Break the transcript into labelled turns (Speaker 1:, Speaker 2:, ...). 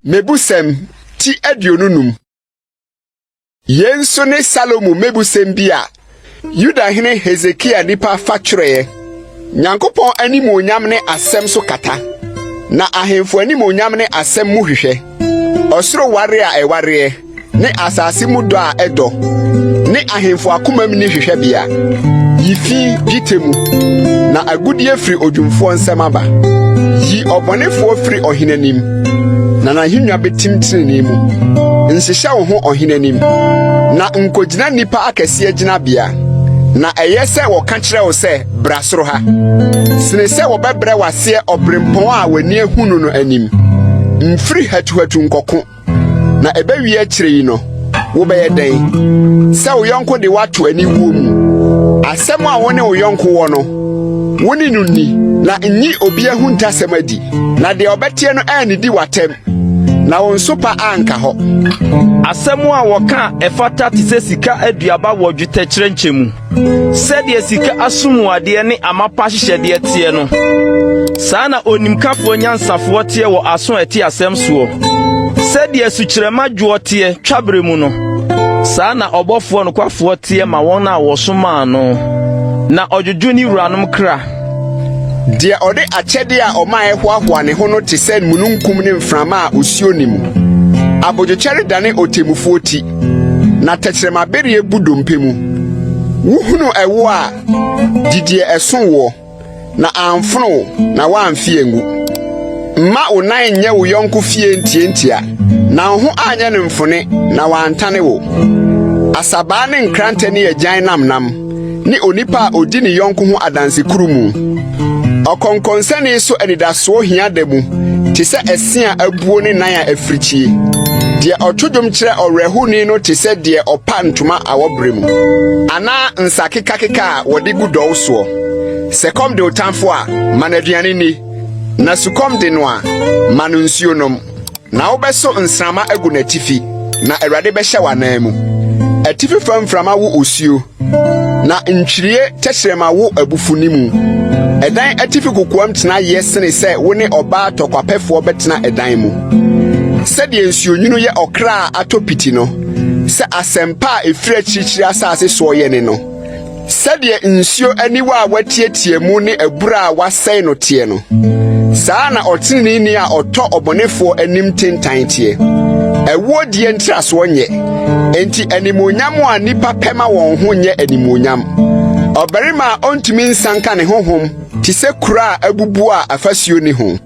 Speaker 1: Mebusem ti adionunum. Yenso ne Salomo mebusem bia. Yuda hene Hezekia nipa fatwreye. Nyankopon animu onyam ne asem so kata. Na ahemfo animu onyam ne asem mu hwehwe. Osoro ware a eware ne asase mu do a edo. Ne ahemfo akomam ni hwehwe bia. Yifi pitemu na agudie firi odwumfo nsem aba. Yi obonefo firi ohenanim. Na hinwa betimtini mu. Nsehya wo ho ohenanim. Na nkogina nipa akese agina bia. Na eyese wo ka kire wo se brasoro ha. Sine se wo bebre wase obrempon a wani ehunu no anim. Mfiri hatuhatu nkoko. Na ebewie akire yi no wo beye den. Se wo yonko de wato ani wuo mu. Asem a woni wo yonko wo no. Woni nunni na nyi obi ahuntasem adi. Na de obetie no anidi watem. Na wonso pa anka ho.
Speaker 2: Asemu a woka efata tise sika aduaba wodwete kyerɛnkyɛmu. Sɛde sika asumuade ne amapa hyehyɛde tie no. Saa na onimkafo nyansafo tie wo aso eti asɛm soɔ. Sɛde sukyerɛma dwo tie twabere mu no. Saa na ɔbɔfo no kwafo tie ma wɔn a wɔsoma no. Na ɔdwodwo ni wuranom kra. Dia ode achede a omae hoahoa ne ho no te sɛ mununkum ne mframa a osio nim. Abodwechere dane otemufuo ti. Na tekyerema berie budompe mu. Wuhunu ewo a didie ɛso wo. Na amfono na wamfie ngu. Mma onan nye wo yonko fie ntientia. Na ho anya ne mfone na wantane wo. Asaba ne nkrante ne agyan namnam. Ni onipa odi ne yonko ho adanse kurumu. Okonkonsani so enidaso hia demu te se esia abuo ne nan a africhie de otwodwom kire orehuni no te se de opa ntoma awobremu ana nsakeka wode gudow so se kom de otamfo a manaduane ni na sukom de no a manu nsuo nom na wobeso nsrama agu na tifi na awrade behye wanan mu atifi famframa wo osuo na ntwirie tehyerema wo abufunimu edan atifi kokoam tena yesene se wo ne oba tokwapefo betena edan mu se de nsuonyunu ye okra atopiti no se asempa efira chirichiri asase so ye ne no se de nsuo aniwa a watietie mu ne abura a wasai no tie no saa na otini ni a oto obonefo anim tentan tie ewo die ntraso nye enti animonyam a nipa pema won ho nye animonyam obarima ontumi nsanka ne honhom ti se kura abubu a afasuo ni ho